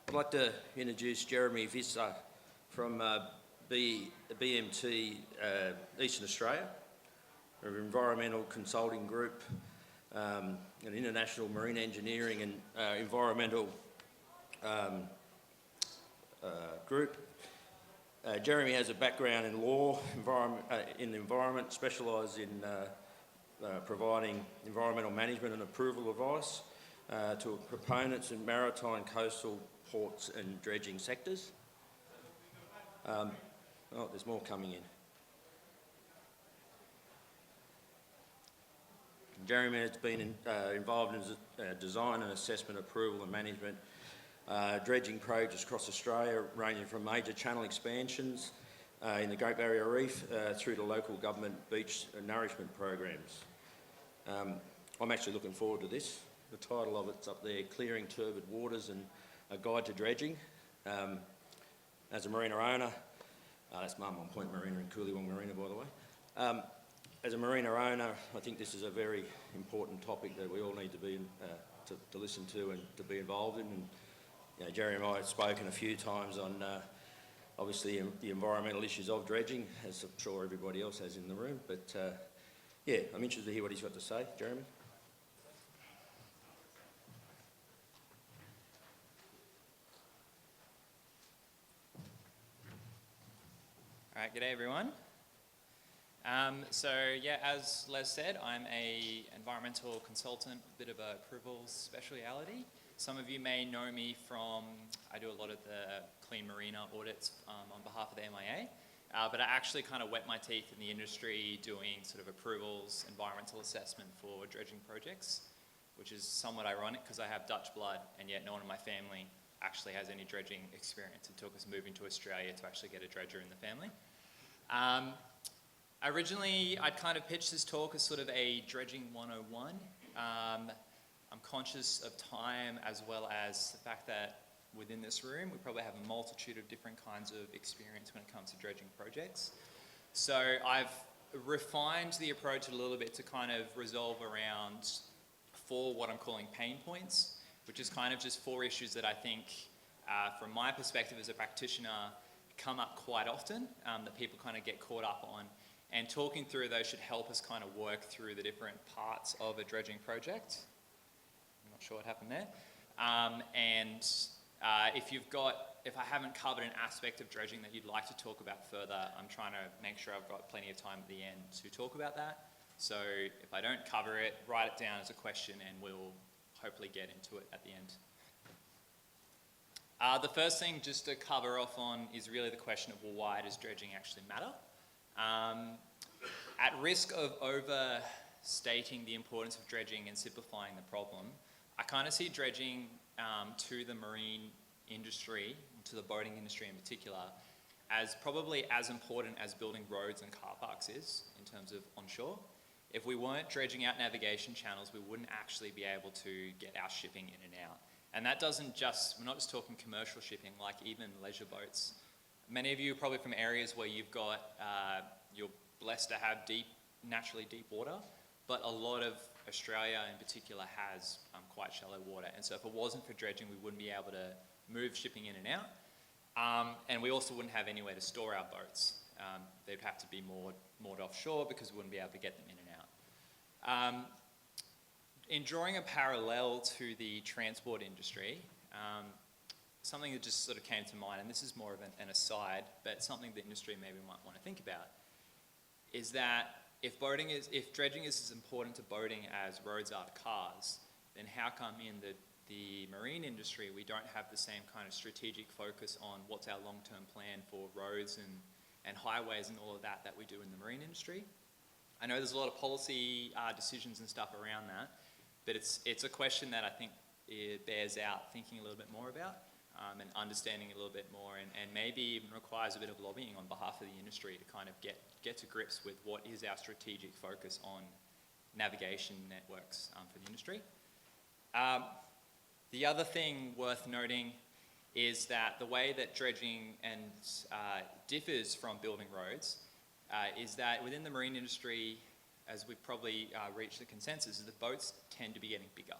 I'd like to introduce Jeremy Visser from BMT Eastern Australia, an environmental consulting group, an international marine engineering and environmental group. Jeremy has a background in law, in the environment, specialised in providing environmental management and approval advice to proponents in maritime, coastal, ports and dredging sectors. Oh, there's more coming in. Jeremy has been involved in design and assessment, approval and management dredging projects across Australia, ranging from major channel expansions in the Great Barrier Reef through to local government beach nourishment programs. I'm actually looking forward to this. The title of it's up there, Clearing Turbid Waters and a Guide to Dredging. As a marina owner, that's Mum on Point Marina in Coolywong Marina, by the way. As a marina owner, I think this is a very important topic that we all need to be to listen to and to be involved in. And you know, Jeremy and I have spoken a few times on obviously the environmental issues of dredging, as I'm sure everybody else has in the room. But yeah, I'm interested to hear what he's got to say. Jeremy? All right, g'day everyone. So yeah, as Les said, I'm a environmental consultant, a bit of a approvals speciality. Some of you may know me from, I do a lot of the clean marina audits on behalf of the MIA, but I actually kind of wet my teeth in the industry doing sort of approvals, environmental assessment for dredging projects, which is somewhat ironic because I have Dutch blood and yet no one in my family actually has any dredging experience. It took us moving to Australia to actually get a dredger in the family. Originally, I'd kind of pitched this talk as sort of a dredging 101. I'm conscious of time as well as the fact that within this room, we probably have a multitude of different kinds of experience when it comes to dredging projects. So I've refined the approach a little bit to kind of resolve around 4 what I'm calling pain points, which is kind of just 4 issues that I think, from my perspective as a practitioner, come up quite often, that people kind of get caught up on. And talking through those should help us kind of work through the different parts of a dredging project. I'm not sure what happened there. If I haven't covered an aspect of dredging that you'd like to talk about further, I'm trying to make sure I've got plenty of time at the end to talk about that. So if I don't cover it, write it down as a question and we'll hopefully get into it at the end. The first thing just to cover off on is really the question of, well, why does dredging actually matter? At risk of overstating the importance of dredging and simplifying the problem, I kind of see dredging to the marine industry, to the boating industry in particular, as probably as important as building roads and car parks is in terms of onshore. If we weren't dredging out navigation channels, we wouldn't actually be able to get our shipping in and out. And that doesn't just, we're not just talking commercial shipping, like even leisure boats. Many of you are probably from areas where you've got, you're blessed to have naturally deep water, but a lot of Australia in particular has quite shallow water. And so if it wasn't for dredging, we wouldn't be able to move shipping in and out. And we also wouldn't have anywhere to store our boats. They'd have to be moored offshore because we wouldn't be able to get them in and out. In drawing a parallel to the transport industry, something that just sort of came to mind, and this is more of an aside, but something the industry maybe might want to think about, is that if dredging is as important to boating as roads are to cars, then how come in the marine industry we don't have the same kind of strategic focus on what's our long-term plan for roads and highways and all of that we do in the marine industry? I know there's a lot of policy decisions and stuff around that, but it's a question that I think it bears out thinking a little bit more about. And understanding a little bit more and maybe even requires a bit of lobbying on behalf of the industry to kind of get to grips with what is our strategic focus on navigation networks for the industry. The other thing worth noting is that the way that dredging differs from building roads is that within the marine industry, as we've probably reached the consensus, is that boats tend to be getting bigger.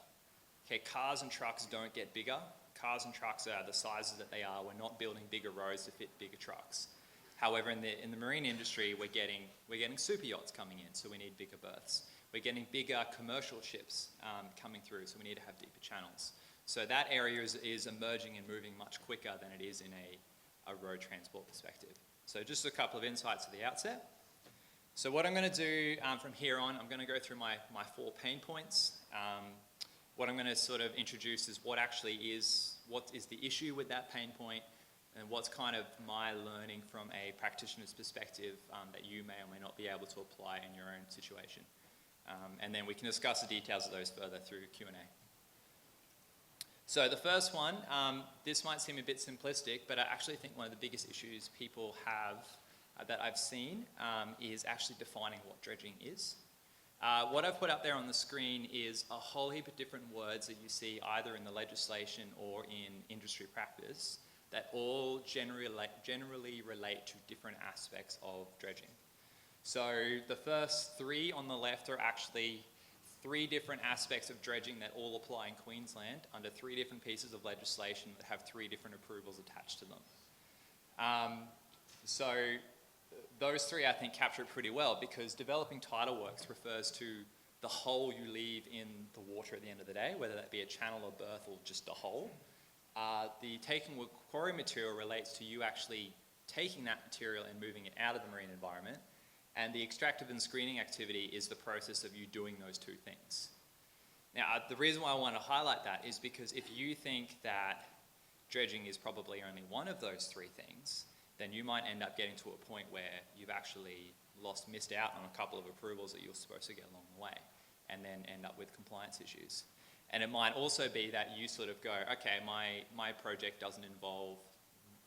Okay, cars and trucks don't get bigger. cars and trucks are the sizes that they are. We're not building bigger roads to fit bigger trucks. However, in the marine industry, we're getting super yachts coming in, so we need bigger berths. We're getting bigger commercial ships coming through, so we need to have deeper channels. So that area is emerging and moving much quicker than it is in a road transport perspective. So just a couple of insights at the outset. So what I'm going to do from here on, I'm going to go through my 4 pain points. What I'm going to sort of introduce is what is the issue with that pain point, and what's kind of my learning from a practitioner's perspective that you may or may not be able to apply in your own situation. And then we can discuss the details of those further through Q&A. So the first one, this might seem a bit simplistic, but I actually think one of the biggest issues people have that I've seen is actually defining what dredging is. What I've put up there on the screen is a whole heap of different words that you see either in the legislation or in industry practice that all generally relate to different aspects of dredging. So the first 3 on the left are actually 3 different aspects of dredging that all apply in Queensland under 3 different pieces of legislation that have 3 different approvals attached to them. So those 3 I think capture it pretty well, because developing tidal works refers to the hole you leave in the water at the end of the day, whether that be a channel or berth or just a hole. The taking quarry material relates to you actually taking that material and moving it out of the marine environment, and the extractive and screening activity is the process of you doing those 2 things. Now, the reason why I want to highlight that is because if you think that dredging is probably only one of those 3 things, then you might end up getting to a point where you've actually missed out on a couple of approvals that you're supposed to get along the way, and then end up with compliance issues. And it might also be that you sort of go, okay, my project doesn't involve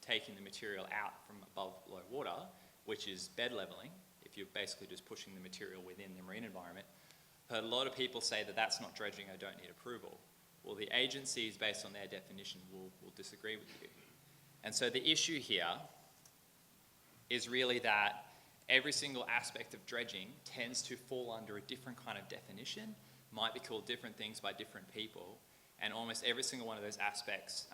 taking the material out from above low water, which is bed leveling, if you're basically just pushing the material within the marine environment. But a lot of people say that that's not dredging, I don't need approval. Well, the agencies, based on their definition, will disagree with you. And so the issue here is really that every single aspect of dredging tends to fall under a different kind of definition, might be called different things by different people, and almost every single one of those aspects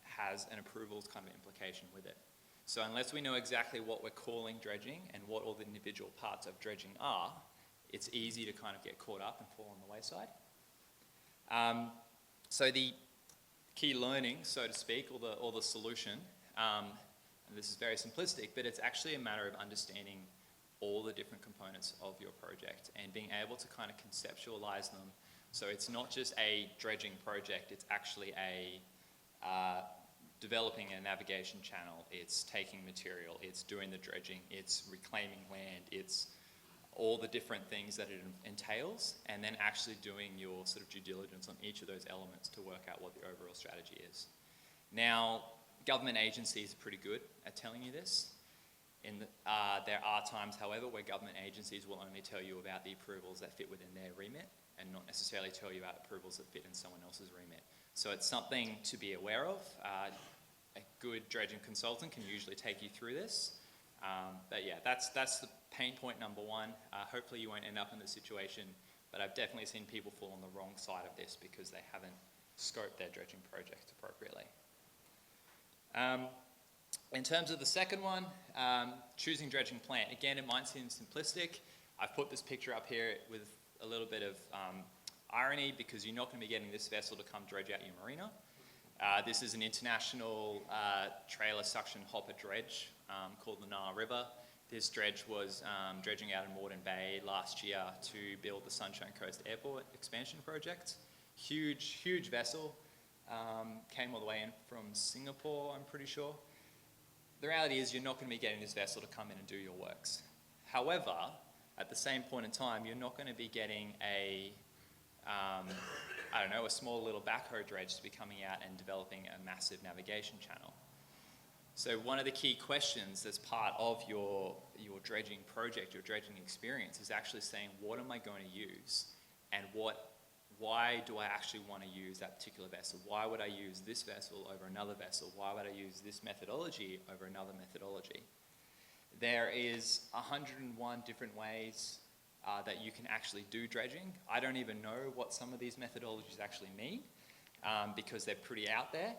has an approvals kind of implication with it. So unless we know exactly what we're calling dredging and what all the individual parts of dredging are, it's easy to kind of get caught up and fall on the wayside. So the key learning, so to speak, or the solution, and this is very simplistic, but it's actually a matter of understanding all the different components of your project and being able to kind of conceptualize them. So it's not just a dredging project, it's actually developing a navigation channel, it's taking material, it's doing the dredging, it's reclaiming land, it's all the different things that it entails, and then actually doing your sort of due diligence on each of those elements to work out what the overall strategy is. Now, government agencies are pretty good at telling you this. There are times, however, where government agencies will only tell you about the approvals that fit within their remit and not necessarily tell you about approvals that fit in someone else's remit. So it's something to be aware of. A good dredging consultant can usually take you through this. But yeah, that's the pain point number 1. Hopefully you won't end up in this situation, but I've definitely seen people fall on the wrong side of this because they haven't scoped their dredging project appropriately. In terms of the second one, choosing dredging plant. Again, it might seem simplistic. I've put this picture up here with a little bit of irony because you're not going to be getting this vessel to come dredge out your marina. This is an international trailer suction hopper dredge called the Nile River. This dredge was dredging out in Moreton Bay last year to build the Sunshine Coast Airport expansion project. Huge, huge vessel. Came all the way in from Singapore, I'm pretty sure. The reality is you're not going to be getting this vessel to come in and do your works. However, at the same point in time, you're not going to be getting a small little backhoe dredge to be coming out and developing a massive navigation channel. So one of the key questions that's part of your dredging project, your dredging experience, is actually saying, what am I going to use, and why do I actually want to use that particular vessel? Why would I use this vessel over another vessel? Why would I use this methodology over another methodology? There is 101 different ways that you can actually do dredging. I don't even know what some of these methodologies actually mean because they're pretty out there.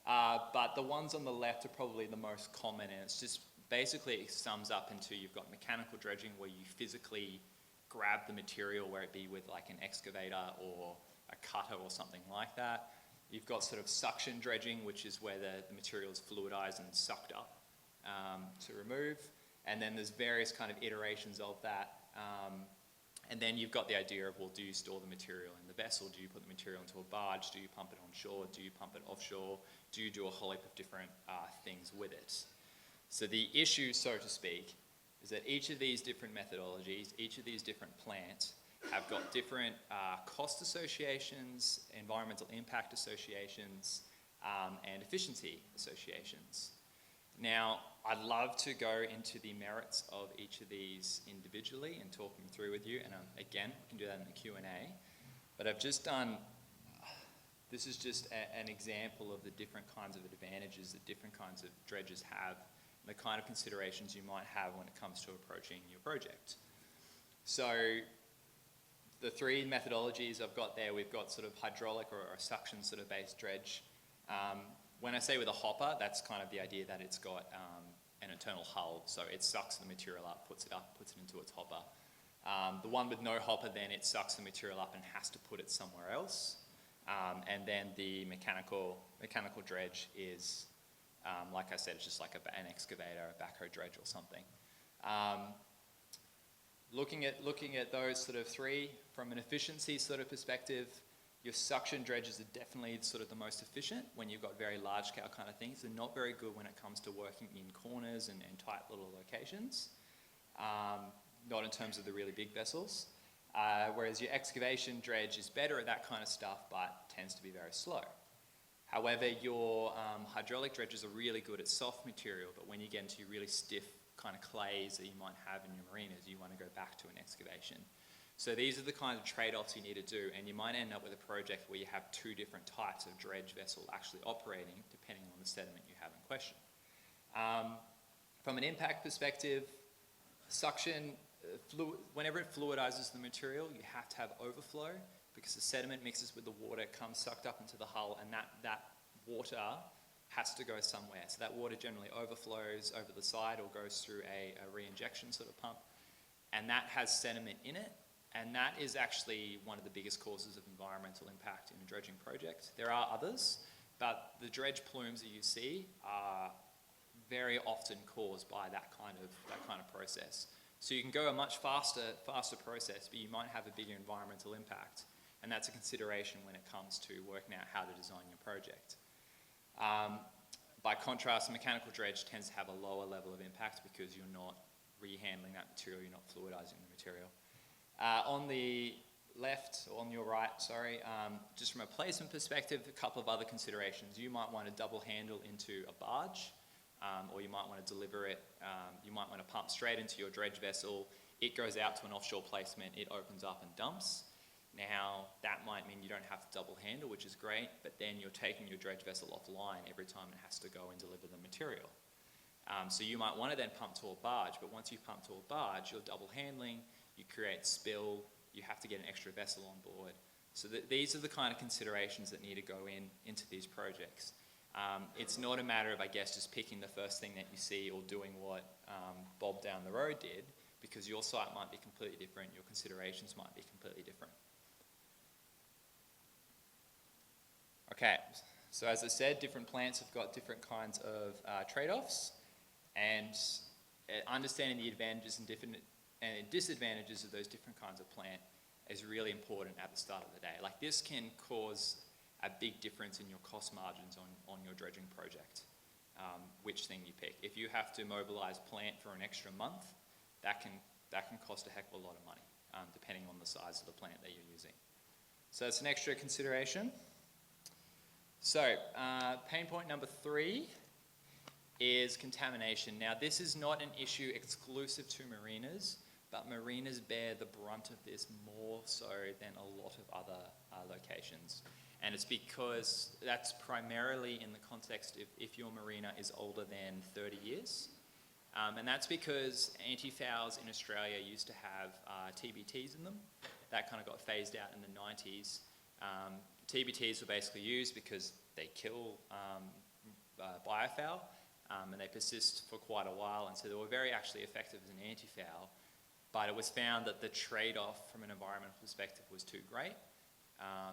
But the ones on the left are probably the most common, and it's just basically it sums up into you've got mechanical dredging where you physically grab the material, where it be with like an excavator or a cutter or something like that. You've got sort of suction dredging, which is where the material is fluidized and sucked up to remove. And then there's various kind of iterations of that. And then you've got the idea of, well, do you store the material in the vessel? Do you put the material into a barge? Do you pump it on shore? Do you pump it offshore? Do you do a whole heap of different things with it? So the issue, so to speak, is that each of these different methodologies, each of these different plants have got different cost associations, environmental impact associations, and efficiency associations. Now, I'd love to go into the merits of each of these individually and talk them through with you, and again, we can do that in the Q&A, but I've just done, this is just an example of the different kinds of advantages that different kinds of dredges have, and the kind of considerations you might have when it comes to approaching your project. So, the three methodologies I've got there, we've got sort of hydraulic or a suction sort of based dredge. When I say with a hopper, that's kind of the idea that it's got an internal hull, so it sucks the material up, puts it into its hopper. The one with no hopper, then it sucks the material up and has to put it somewhere else. And then the mechanical dredge is, like I said, it's just like an excavator, a backhoe dredge or something. Looking at those sort of three, from an efficiency sort of perspective, your suction dredges are definitely sort of the most efficient when you've got very large scale kind of things. They're not very good when it comes to working in corners and tight little locations, not in terms of the really big vessels. Whereas your excavation dredge is better at that kind of stuff, but tends to be very slow. However, your hydraulic dredges are really good at soft material, but when you get into really stiff kind of clays that you might have in your marinas, you want to go back to an excavation. So these are the kind of trade-offs you need to do, and you might end up with a project where you have two different types of dredge vessel actually operating, depending on the sediment you have in question. From an impact perspective, suction, whenever it fluidizes the material, you have to have overflow, because the sediment mixes with the water, comes sucked up into the hull, and that water has to go somewhere. So that water generally overflows over the side or goes through a re-injection sort of pump, and that has sediment in it. And that is actually one of the biggest causes of environmental impact in a dredging project. There are others, but the dredge plumes that you see are very often caused by that kind of process. So you can go a much faster process, but you might have a bigger environmental impact, and that's a consideration when it comes to working out how to design your project. By contrast, a mechanical dredge tends to have a lower level of impact because you're not rehandling that material, you're not fluidizing the material. On the left, or on your right, sorry, just from a placement perspective, a couple of other considerations. You might want to double handle into a barge, or you might want to deliver it, you might want to pump straight into your dredge vessel. It goes out to an offshore placement, it opens up and dumps. Now, that might mean you don't have to double handle, which is great, but then you're taking your dredge vessel offline every time it has to go and deliver the material. So you might want to then pump to a barge, but once you pump to a barge, you're double handling, you create spill, you have to get an extra vessel on board. So these are the kind of considerations that need to go into these projects. It's not a matter of, I guess, just picking the first thing that you see or doing what Bob down the road did, because your site might be completely different, your considerations might be completely different. Okay, so as I said, different plants have got different kinds of trade-offs, and understanding the advantages and disadvantages of those different kinds of plant is really important at the start of the day. Like, this can cause a big difference in your cost margins on your dredging project, which thing you pick. If you have to mobilize plant for an extra month, that can cost a heck of a lot of money, depending on the size of the plant that you're using. So it's an extra consideration. So, pain point number 3 is contamination. Now, this is not an issue exclusive to marinas, but marinas bear the brunt of this more so than a lot of other locations. And it's because that's primarily in the context if your marina is older than 30 years. And that's because anti-fouls in Australia used to have TBTs in them. That kind of got phased out in the 90s. TBTs were basically used because they kill biofoul, and they persist for quite a while, and so they were very actually effective as an anti-foul, but it was found that the trade-off from an environmental perspective was too great,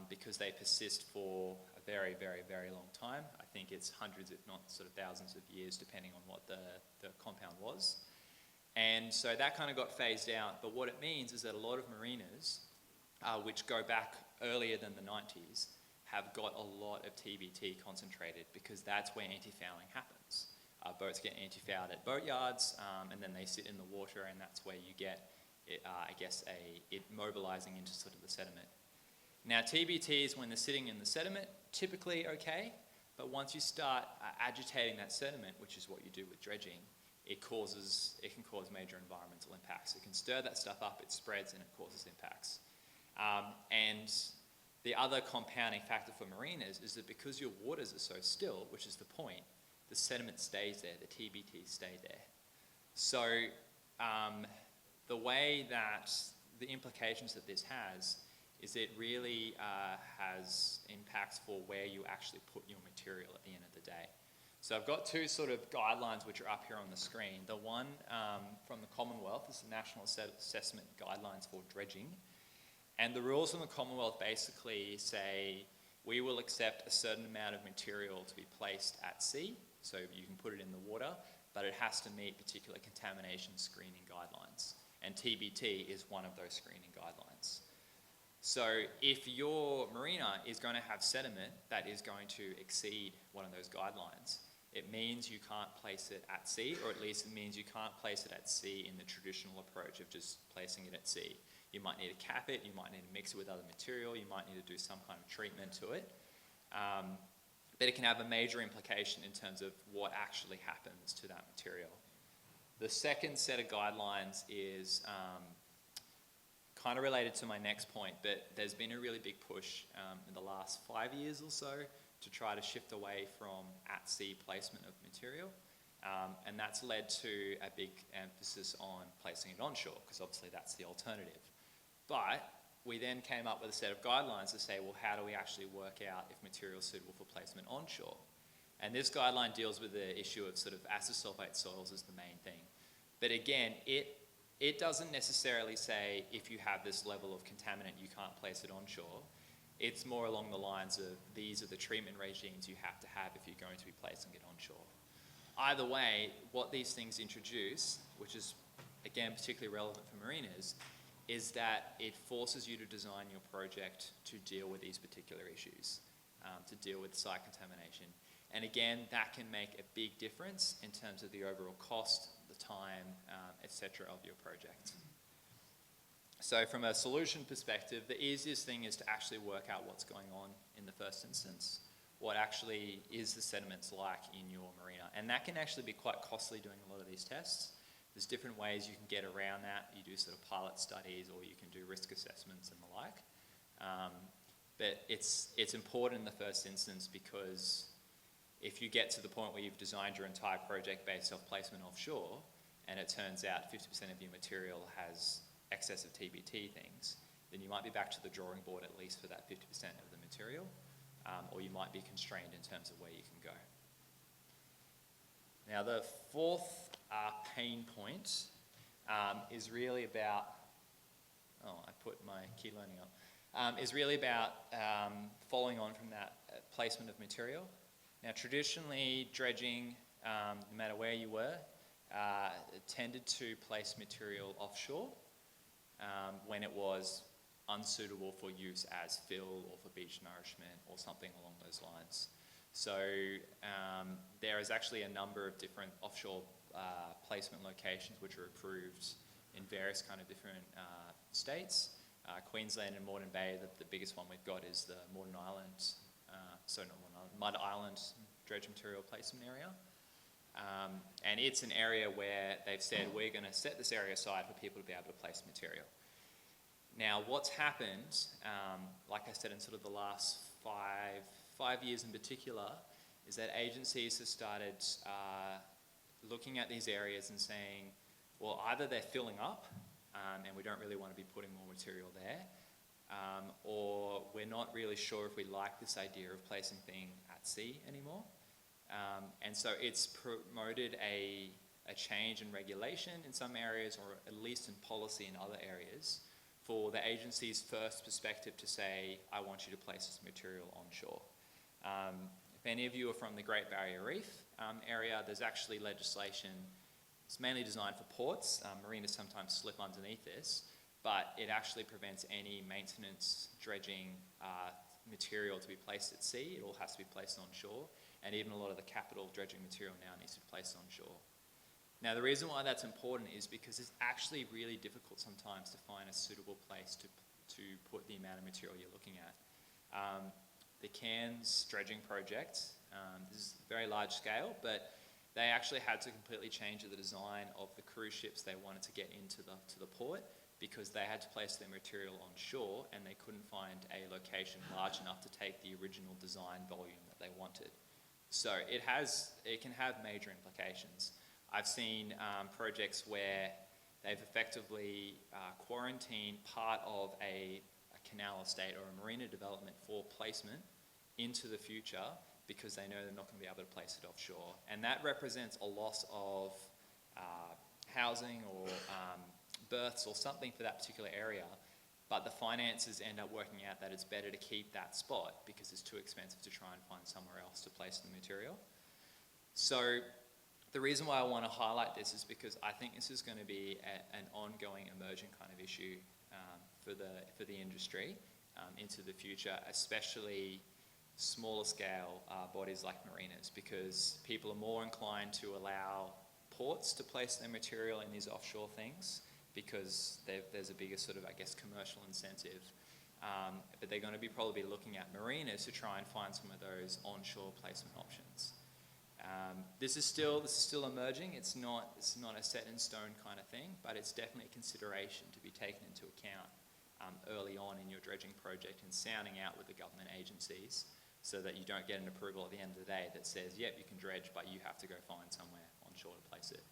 because they persist for a very, very, very long time. I think it's hundreds, if not sort of thousands of years, depending on what the compound was. And so that kind of got phased out, but what it means is that a lot of marinas, which go back earlier than the 90s, have got a lot of TBT concentrated, because that's where anti-fouling happens. Boats get anti-fouled at boat yards, and then they sit in the water, and that's where you get, it mobilizing into sort of the sediment. Now, TBTs, when they're sitting in the sediment, typically okay, but once you start agitating that sediment, which is what you do with dredging, it can cause major environmental impacts. It can stir that stuff up, it spreads, and it causes impacts. And the other compounding factor for marinas is that because your waters are so still, which is the point, the sediment stays there, the TBTs stay there. So the way that the implications that this has is it really has impacts for where you actually put your material at the end of the day. So I've got two sort of guidelines which are up here on the screen. The one from the Commonwealth is the National Assessment Guidelines for Dredging. And the rules from the Commonwealth basically say we will accept a certain amount of material to be placed at sea, so you can put it in the water, but it has to meet particular contamination screening guidelines. And TBT is one of those screening guidelines. So if your marina is going to have sediment that is going to exceed one of those guidelines, it means you can't place it at sea, or at least it means you can't place it at sea in the traditional approach of just placing it at sea. You might need to cap it, you might need to mix it with other material, you might need to do some kind of treatment to it. But it can have a major implication in terms of what actually happens to that material. The second set of guidelines is kind of related to my next point, but there's been a really big push in the last 5 years or so to try to shift away from at-sea placement of material. And that's led to a big emphasis on placing it onshore, because obviously that's the alternative. But we then came up with a set of guidelines to say, well, how do we actually work out if material is suitable for placement onshore? And this guideline deals with the issue of sort of acid sulfate soils as the main thing. But again, it doesn't necessarily say if you have this level of contaminant, you can't place it onshore. It's more along the lines of these are the treatment regimes you have to have if you're going to be placing it onshore. Either way, what these things introduce, which is again particularly relevant for marinas, is that it forces you to design your project to deal with these particular issues, to deal with site contamination. And again, that can make a big difference in terms of the overall cost, the time, etc. of your project. So from a solution perspective, the easiest thing is to actually work out what's going on in the first instance. What actually is the sediments like in your marina? And that can actually be quite costly doing a lot of these tests. There's different ways you can get around that. You do sort of pilot studies, or you can do risk assessments and the like. But it's important in the first instance, because if you get to the point where you've designed your entire project based off placement offshore, and it turns out 50% of your material has excess of TBT things, then you might be back to the drawing board at least for that 50% of the material, or you might be constrained in terms of where you can go. Now, the fourth pain point is really about, I put my key learning up, is really about following on from that placement of material. Now, traditionally, dredging, no matter where you were, tended to place material offshore when it was unsuitable for use as fill or for beach nourishment or something along those lines. So there is actually a number of different offshore placement locations which are approved in various kind of different states. Queensland and Moreton Bay, the biggest one we've got is the Moreton Island, Mud Island dredge material placement area. And it's an area where they've said we're going to set this area aside for people to be able to place material. Now, what's happened, like I said, in sort of the last five years in particular, is that agencies have started looking at these areas and saying, well, either they're filling up and we don't really want to be putting more material there, or we're not really sure if we like this idea of placing things at sea anymore. And so it's promoted a change in regulation in some areas, or at least in policy in other areas, for the agency's first perspective to say, I want you to place this material onshore. If any of you are from the Great Barrier Reef area, there's actually legislation. It's mainly designed for ports. Marinas sometimes slip underneath this, but it actually prevents any maintenance, dredging material to be placed at sea. It all has to be placed onshore, and even a lot of the capital dredging material now needs to be placed onshore. Now, the reason why that's important is because it's actually really difficult sometimes to find a suitable place to put the amount of material you're looking at. The Cairns dredging project, this is very large scale, but they actually had to completely change the design of the cruise ships they wanted to get into the port, because they had to place their material on shore and they couldn't find a location large enough to take the original design volume that they wanted. So it can have major implications. I've seen projects where they've effectively quarantined part of a canal estate or a marina development for placement into the future because they know they're not going to be able to place it offshore. And that represents a loss of housing or berths or something for that particular area, but the finances end up working out that it's better to keep that spot because it's too expensive to try and find somewhere else to place the material. So the reason why I want to highlight this is because I think this is going to be an ongoing, emerging kind of issue for the industry into the future, especially smaller scale bodies like marinas, because people are more inclined to allow ports to place their material in these offshore things because there's a bigger sort of, I guess, commercial incentive. But they're going to be probably looking at marinas to try and find some of those onshore placement options. This is still emerging. It's not a set in stone kind of thing, but it's definitely a consideration to be taken into account early on in your dredging project and sounding out with the government agencies so that you don't get an approval at the end of the day that says, yep, you can dredge, but you have to go find somewhere onshore to place it.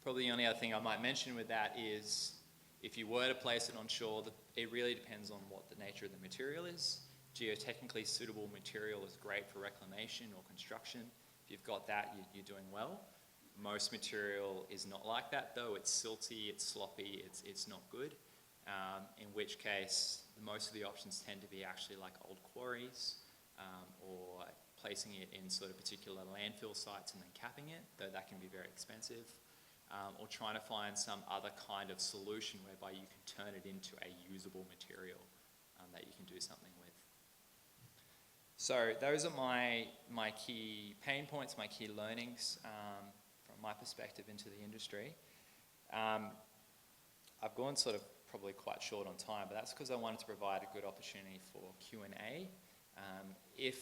Probably the only other thing I might mention with that is if you were to place it onshore, it really depends on what the nature of the material is. Geotechnically suitable material is great for reclamation or construction. If you've got that, you're doing well. Most material is not like that though. It's silty, it's sloppy, it's not good. In which case, most of the options tend to be actually like old quarries or placing it in sort of particular landfill sites and then capping it, though that can be very expensive. Or trying to find some other kind of solution whereby you can turn it into a usable material that you can do something with. So those are my key pain points, my key learnings from my perspective into the industry. I've gone sort of probably quite short on time, but that's because I wanted to provide a good opportunity for Q&A. If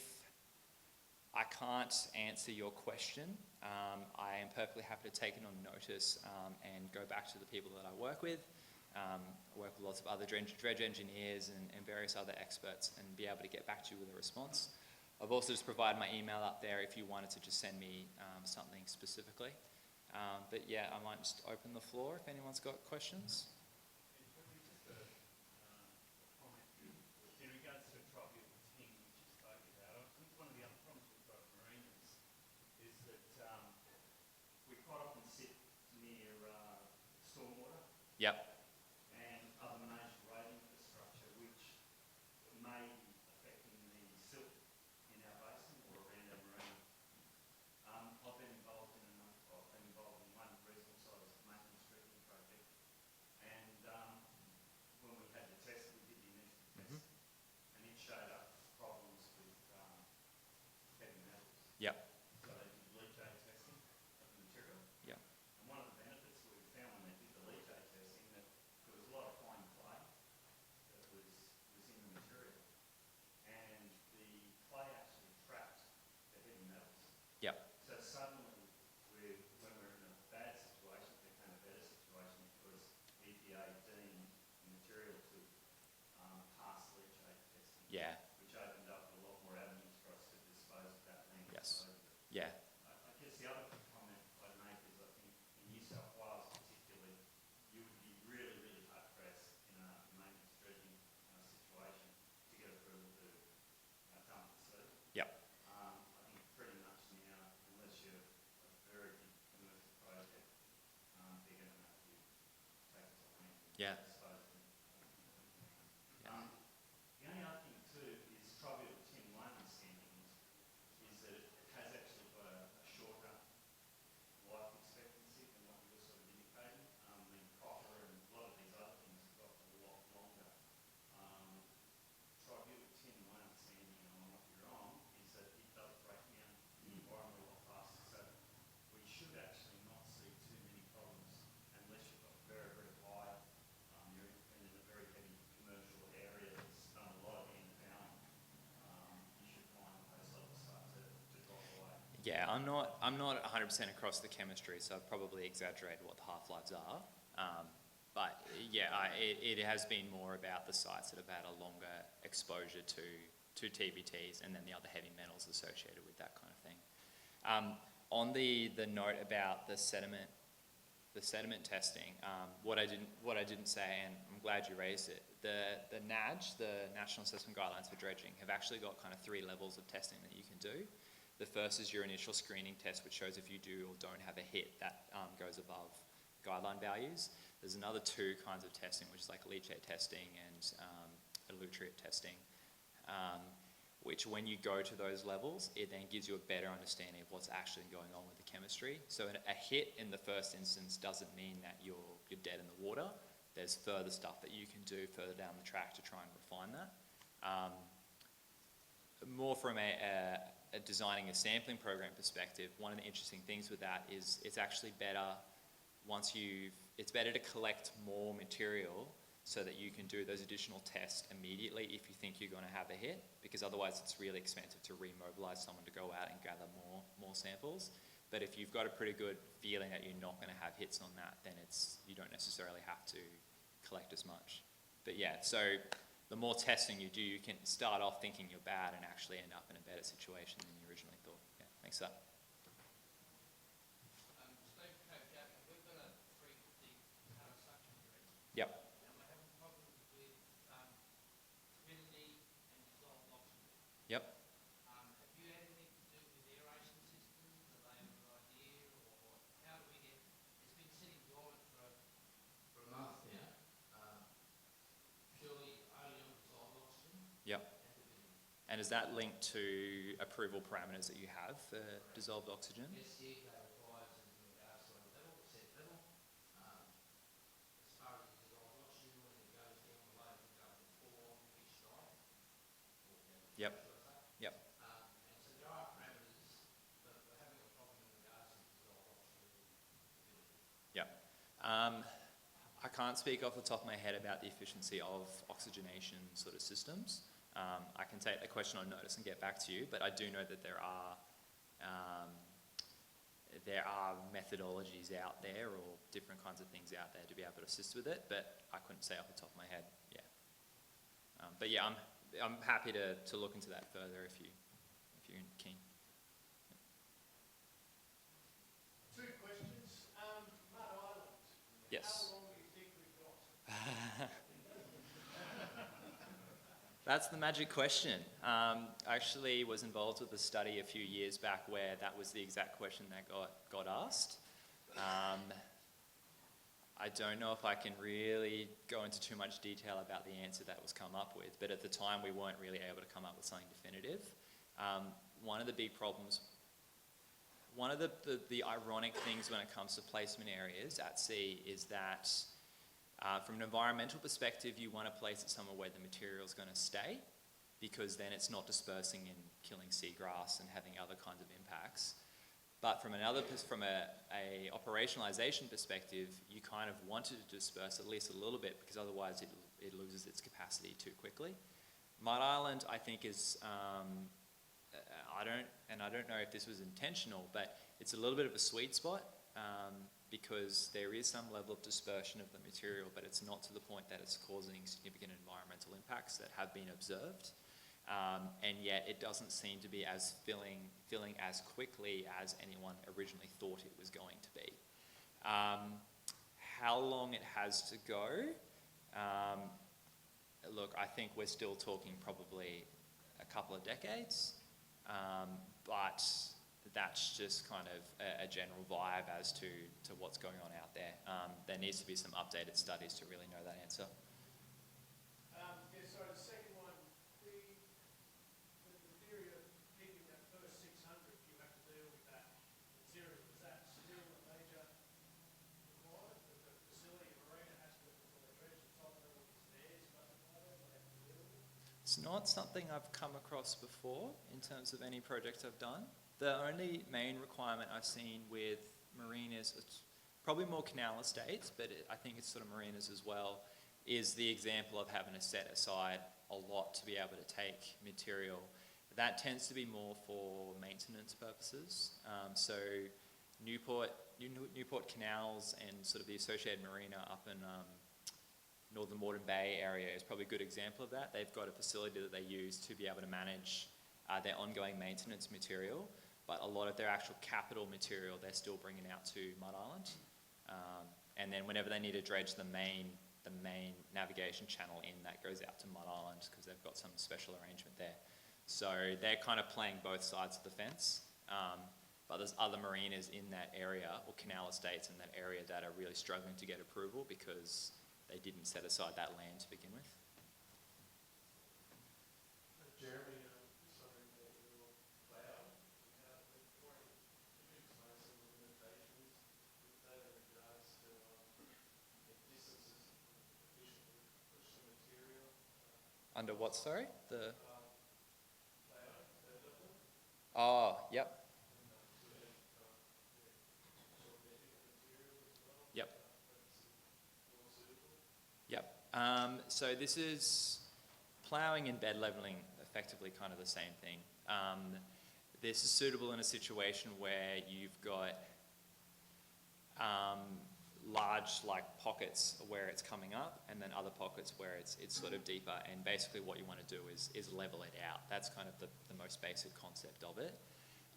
I can't answer your question, I am perfectly happy to take it on notice and go back to the people that I work with. I work with lots of other dredge engineers and various other experts and be able to get back to you with a response. I've also just provided my email up there if you wanted to just send me something specifically. But yeah, I might just open the floor if anyone's got questions. Yep. And other major road infrastructure which may be affecting the silt in our basin or around our marina. I've been involved in one reasonable sized maintenance dredging project, and Yeah. disposal. Yeah. The only other thing too is Tribunal 10.1 understanding is that it has actually got a shorter life expectancy than what you were sort of indicating. The copper and a lot of these other things have got a lot longer. Tribunal 10.1 understanding, and I might be wrong, is that it does break down the environment a lot faster. So we should actually not see too many problems unless you've got very, very high, you're in a very heavy commercial area that's done a lot of inbound. You should find that those levels start to drop away. Yeah, I'm not 100% across the chemistry, so I've probably exaggerated what the half-lives are. But yeah, it has been more about the sites that have had a longer exposure to TBTs and then the other heavy metals associated with that kind of thing. On the note about the sediment testing, what I didn't say, and I'm glad you raised it, the NADG, the National Assessment Guidelines for Dredging, have actually got kind of 3 levels of testing that you can do. The first is your initial screening test, which shows if you do or don't have a hit that goes above guideline values. There's another 2 kinds of testing, which is like leachate testing and elutriate testing, which when you go to those levels, it then gives you a better understanding of what's actually going on with the chemistry. So a hit in the first instance doesn't mean that you're dead in the water. There's further stuff that you can do further down the track to try and refine that. More from a designing a sampling program perspective, one of the interesting things with that is it's actually better it's better to collect more material so that you can do those additional tests immediately if you think you're going to have a hit, because otherwise it's really expensive to remobilize someone to go out and gather more samples. But if you've got a pretty good feeling that you're not going to have hits on that, then you don't necessarily have to collect as much. But yeah, so the more testing you do, you can start off thinking you're bad and actually end up in a better situation than you originally thought. Yeah, thanks for that. Yep. Yep. Have you had anything to do with aeration systems? Do they have an idea, or how do we get? It's been sitting dormant for a month now. Purely only on dissolved oxygen. Yep. And is that linked to approval parameters that you have for dissolved oxygen? Yes, the EPA requires it in regards to a level, a set level. As far as the dissolved oxygen, when it goes down below, it can go to 4 each strike. Yep. Yep. And so there are parameters, but we're having a problem in regards to dissolved oxygen ability. Yep. I can't speak off the top of my head about the efficiency of oxygenation sort of systems. I can take that question on notice and get back to you, but I do know that there are methodologies out there or different kinds of things out there to be able to assist with it, but I couldn't say off the top of my head. Yeah. But yeah, I'm happy to look into that further if you're keen. Two questions. Mud Island. Yes. How long do you think we've got? That's the magic question. I actually was involved with a study a few years back where that was the exact question that got asked. I don't know if I can really go into too much detail about the answer that was come up with, but at the time we weren't really able to come up with something definitive. One of the big problems, one of the ironic things when it comes to placement areas at sea is that from an environmental perspective, you want to place it somewhere where the material is going to stay, because then it's not dispersing and killing seagrass and having other kinds of impacts. But from a operationalization perspective, you kind of want it to disperse at least a little bit, because otherwise it loses its capacity too quickly. Mud Island, I think, is I don't know if this was intentional, but it's a little bit of a sweet spot. Because there is some level of dispersion of the material, but it's not to the point that it's causing significant environmental impacts that have been observed. And yet it doesn't seem to be as filling as quickly as anyone originally thought it was going to be. How long it has to go? Look, I think we're still talking probably a couple of decades, but that's just kind of a general vibe as to what's going on out there. There needs to be some updated studies to really know that answer. Yeah, sorry, the second one, the theory of keeping that first 600, you have to deal with that material. Is that still a major requirement? That the facility, marina has to, when they dredge the top level, is theirs, classified as, they have to deal with it? It's not something I've come across before in terms of any project I've done. The only main requirement I've seen with marinas, it's probably more canal estates, but I think it's sort of marinas as well, is the example of having to set aside a lot to be able to take material. That tends to be more for maintenance purposes. So Newport Canals and sort of the associated marina up in Northern Moreton Bay area is probably a good example of that. They've got a facility that they use to be able to manage their ongoing maintenance material, but a lot of their actual capital material they're still bringing out to Mud Island. And then whenever they need to dredge the main navigation channel in, that goes out to Mud Island because they've got some special arrangement there. So they're kind of playing both sides of the fence. But there's other marinas in that area, or canal estates in that area, that are really struggling to get approval because they didn't set aside that land to begin with. Jeremy, something that your cloud, could you explain some of the limitations with that in regards to the distances efficiently push the material? Under what, sorry? The Cloud, that level, oh, yep, and to any sort of different material as well? yep. That's more suitable? Yep. So this is ploughing and bed leveling, effectively kind of the same thing. This is suitable in a situation where you've got large pockets where it's coming up, and then other pockets where it's sort of deeper. And basically, what you want to do is level it out. That's kind of the most basic concept of it.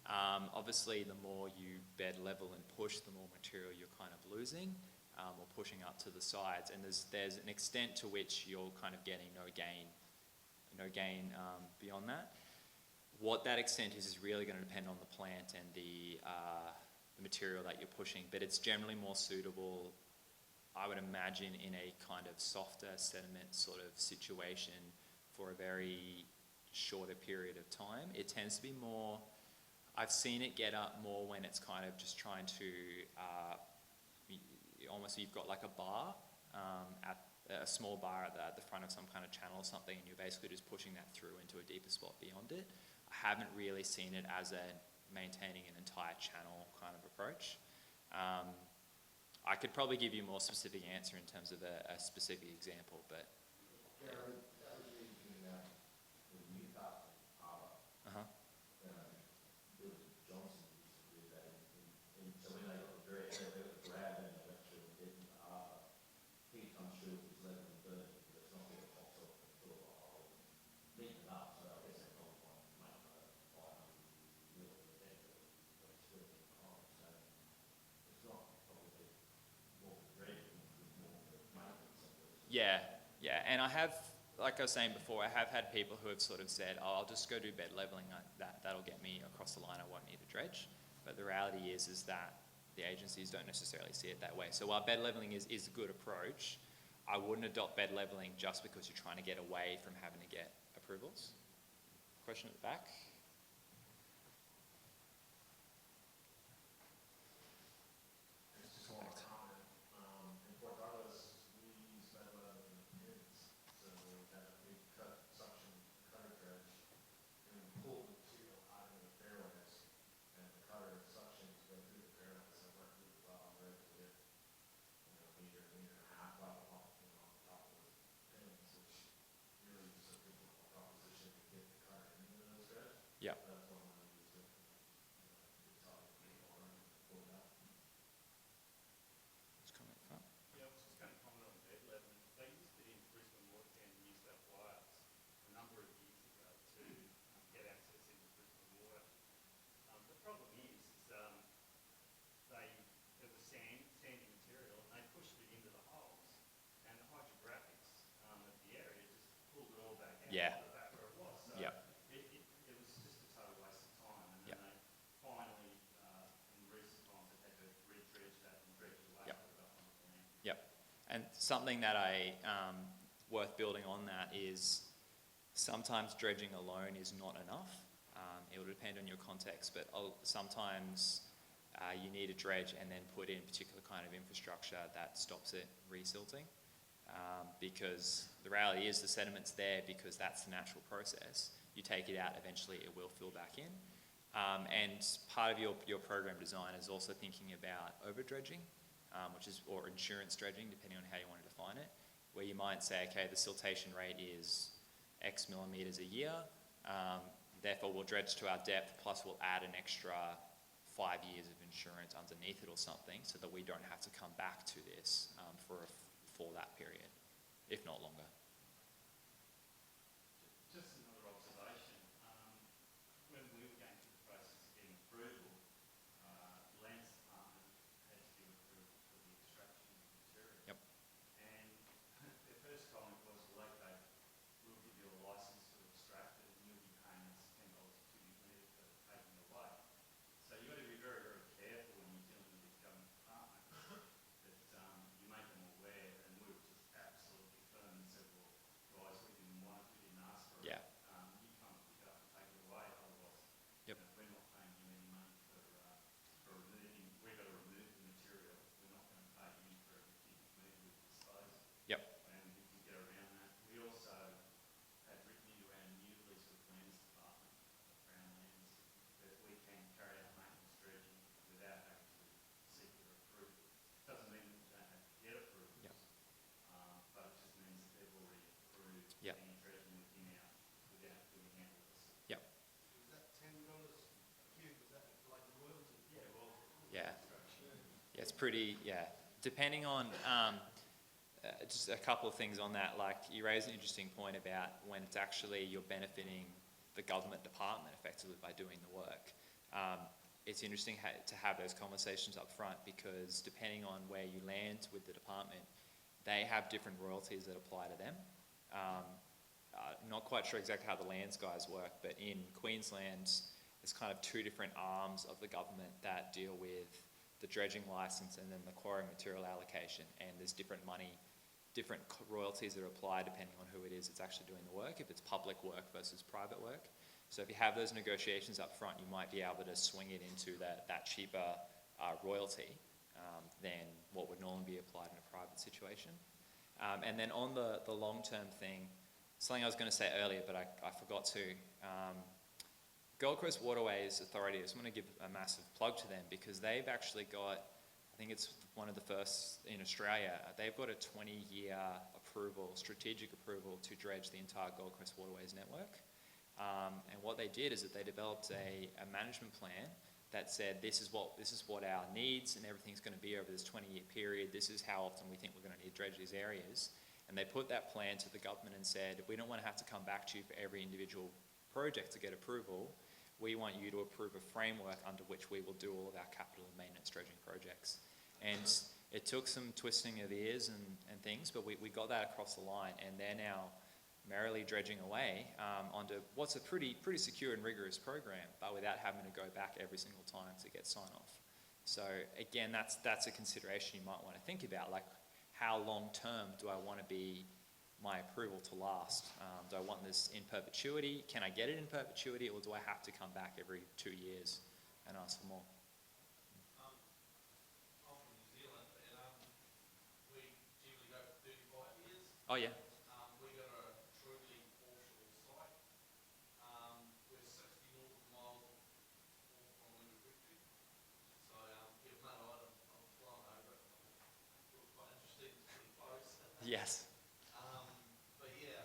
Obviously, the more you bed level and push, the more material you're kind of losing. Or pushing up to the sides, and there's an extent to which you're kind of getting no gain beyond that. What that extent is really going to depend on the plant and the material that you're pushing, but it's generally more suitable, I would imagine, in a kind of softer sediment sort of situation for a very shorter period of time. It tends to be more, I've seen it get up more when it's kind of just trying to almost, you've got like a bar, at a small bar at the front of some kind of channel or something, and you're basically just pushing that through into a deeper spot beyond it. I haven't really seen it as a maintaining an entire channel kind of approach. I could probably give you a more specific answer in terms of a specific example, but Jeremy, that was using the Newcastle harbour. uh-huh. Bill Johnson used to do that. So when they got the dredge, they got the grab and they went through and did the harbour. He comes through with his 11 and 30, but it's not going to pops off and fill the hole and neaten it up. So I guess they probably want to make another 500 mil of the deck, but it's still in the hole. So it's not probably more for dredging, it's more for maintenance. Yeah, and I have, like I was saying before, I have had people who have sort of said, oh, I'll just go do bed leveling, that'll get me across the line, I won't need a dredge. But the reality is that the agencies don't necessarily see it that way. So while bed leveling is a good approach, I wouldn't adopt bed leveling just because you're trying to get away from having to get approvals. Question at the back? It's just one comment. In Port Douglas, we use bed leveling in pins. So we have a big suction cutter dredge, and we pull the material out into the fairways, and the cutter suctions go through the fairways and work really well. We're able to get, meter and a half right on top of those pins, which really is a good proposition to get the cutter into those dredge. Yeah. That's one way we use it. It's all people and pull it out. Let's comment front. Yeah, I was just going to comment on bed leveling. They used it in Brisbane Water and New South Wales a number of years ago to get access into Brisbane Water. The problem is it was sandy material, and they pushed it into the holes, and the hydrographics of the area just pulled it all back out, Yeah. back where it was. So Yeah. it was just a total waste of time, and then Yeah. they finally And something that worth building on that is sometimes dredging alone is not enough. It will depend on your context, but sometimes you need a dredge and then put in a particular kind of infrastructure that stops it resilting. Because the reality is the sediment's there because that's the natural process. You take it out, eventually it will fill back in. And part of your program design is also thinking about over-dredging, or insurance dredging, depending on how you want to define it, where you might say, okay, the siltation rate is X millimetres a year, therefore we'll dredge to our depth, plus we'll add an extra 5 years of insurance underneath it or something, so that we don't have to come back to this for that period, if not longer. Just another observation. When we were going through the process of getting approval, the Lands Department had to give approval for the extraction of material. Yep. And their first comment was, well, okay, we'll give you a licence to extract it and you'll be paying us $10 a cubic metre for taking it away. So you've got to be very, very careful when you're dealing with this government department that you make them aware, and we were just absolutely firm and said, well, guys, we didn't want it, we didn't ask for it. Yeah. You can't pick it up and take it away, otherwise Yep. we're not paying you any money for removing, we've got to remove the material, we're not going to pay you for every cubic metre we dispose of. Yep. And we can get around that. We also had written into our new lease with Lands Department, Crown Lands, that we can carry out maintenance dredging without having to seek their approval. Doesn't mean that we don't have to get approvals, Yep. but it just means that they've already approved Yep. any dredging without doing our lease. Yep. Is that $10 a cube, is that like a royalty? Yeah, well, Yeah. Yeah, it's pretty, depending on, just a couple of things on that, like you raise an interesting point about when it's actually you're benefiting the government department effectively by doing the work. It's interesting to have those conversations up front, because depending on where you land with the department, they have different royalties that apply to them. Not quite sure exactly how the lands guys work, but in Queensland, there's kind of two different arms of the government that deal with the dredging licence and then the quarry material allocation, and there's different royalties that are applied depending on who it is that's actually doing the work, if it's public work versus private work. So if you have those negotiations up front, you might be able to swing it into that cheaper royalty than what would normally be applied in a private situation. And then on the long-term thing, something I was going to say earlier, but I forgot to. Gold Coast Waterways Authority, I just want to give a massive plug to them, because they've actually got, I think it's one of the first in Australia, they've got a 20-year approval, strategic approval to dredge the entire Gold Coast Waterways network. And what they did is that they developed a management plan that said this is what our needs and everything's going to be over this 20-year period. This is how often we think we're going to need to dredge these areas. And they put that plan to the government and said, we don't want to have to come back to you for every individual project to get approval. We want you to approve a framework under which we will do all of our capital and maintenance dredging projects. And it took some twisting of ears and things, but we got that across the line, and they're now merrily dredging away onto what's a pretty secure and rigorous program, but without having to go back every single time to get sign-off. So again, that's a consideration you might want to think about, like how long-term do I want to be my approval to last? Do I want this in perpetuity? Can I get it in perpetuity, or do I have to come back every 2 years and ask for more? I'm from New Zealand, and we generally go for 35 years. Oh yeah. We got a truly offshore site. We're 60 nautical miles off from Dredging. So, given that I'm flying over it, it was quite interesting, it's pretty close. Yes. But yeah,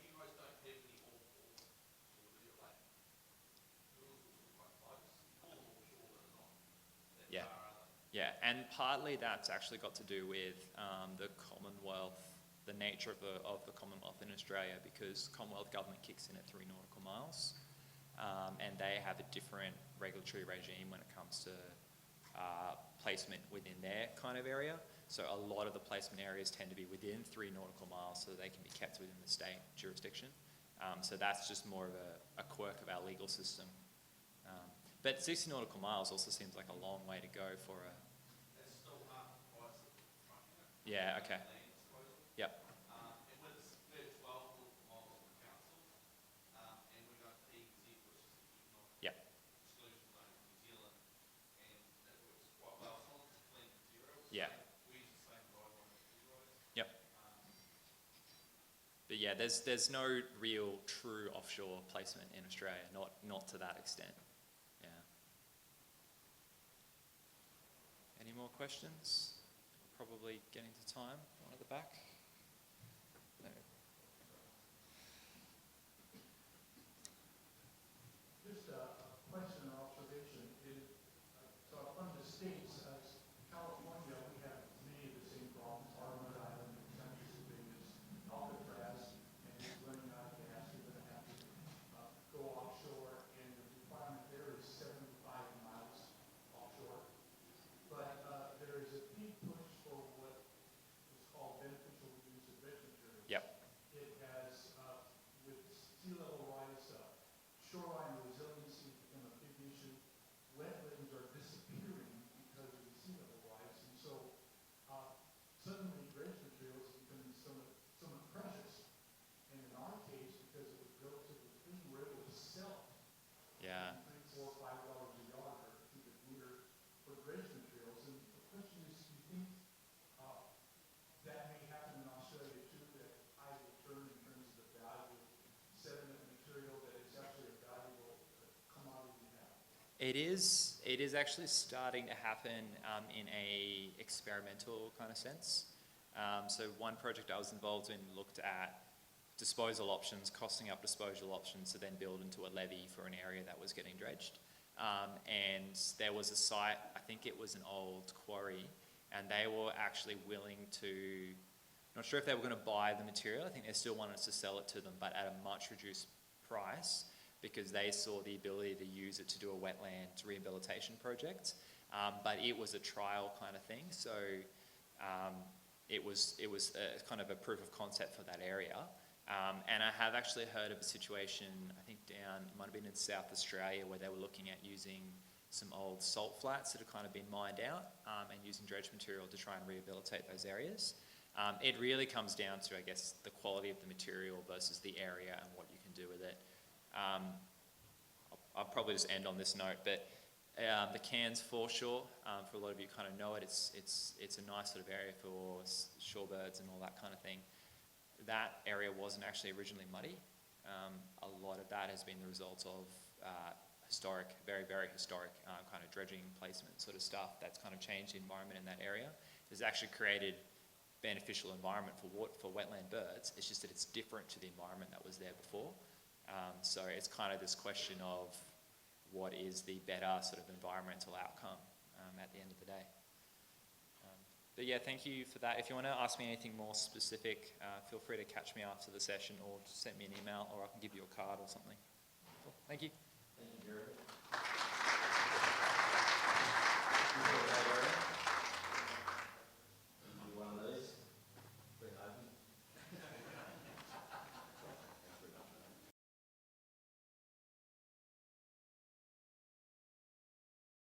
you guys don't have any offshore, do you? Like, yours was quite close. All offshore, but not that Yeah. far, are they? Yeah, and partly that's actually got to do with the Commonwealth, the nature of the Commonwealth in Australia, because Commonwealth government kicks in at 3 nautical miles, and they have a different regulatory regime when it comes to placement within their kind of area. So a lot of the placement areas tend to be within 3 nautical miles, so that they can be kept within the state jurisdiction. So that's just more of a quirk of our legal system. But 60 nautical miles also seems like a long way to go for a... That's still half the price of Yeah, okay. land disposal. Yep. And we're 12 nautical miles from the council, and we're going to PET, which is the economic Yep. exclusion zone in New Zealand, and that works quite well. As long as it's clean materials. Yeah. We use the same guideline as you guys. Yep. But yeah, there's no real true offshore placement in Australia, not to that extent. Yeah. Any more questions? Probably getting to time. One at the back. No. Just a question or observation is, so from the States, California, we have many of the same problems. Armada Island, San Francisco, Alcatraz, and it's running out of gas. You're going to have to go offshore, and the requirement there is 75 miles offshore. But there is a big push for what is called beneficial reuse of dredge materials. Yep. It has, with sea level rise, shoreline resiliency become a big issue. Wetlands are disappearing because of the sea level rise, and so suddenly dredge materials are becoming somewhat precious. And in our case, because it was relatively clean, we're able to sell Yeah. $3, $4, $5 a yard or a cubic meter for dredge materials. And the question is, do you think that may happen in Australia too, that tide will turn in terms of the value of sediment material that is actually a valuable commodity we have? It is actually starting to happen in a experimental kind of sense. So one project I was involved in looked at disposal options, costing up disposal options to then build into a levee for an area that was getting dredged. And there was a site, I think it was an old quarry, and they were actually willing to, not sure if they were going to buy the material, I think they still wanted us to sell it to them, but at a much reduced price, because they saw the ability to use it to do a wetland rehabilitation project. But it was a trial kind of thing, so it was a kind of a proof of concept for that area. And I have actually heard of a situation, I think down, it might have been in South Australia, where they were looking at using some old salt flats that have kind of been mined out and using dredge material to try and rehabilitate those areas. It really comes down to, I guess, the quality of the material versus the area and what you can do with it. I'll probably just end on this note, but the Cairns foreshore, for a lot of you kind of know it, it's a nice sort of area for shorebirds and all that kind of thing. That area wasn't actually originally muddy. A lot of that has been the result of historic, very, very historic kind of dredging placement sort of stuff that's kind of changed the environment in that area. It's actually created beneficial environment for wetland birds. It's just that it's different to the environment that was there before. So it's kind of this question of what is the better sort of environmental outcome at the end of the day. But yeah, thank you for that. If you want to ask me anything more specific, feel free to catch me after the session or just send me an email, or I can give you a card or something. Cool. Thank you. Thank you, Jeremy.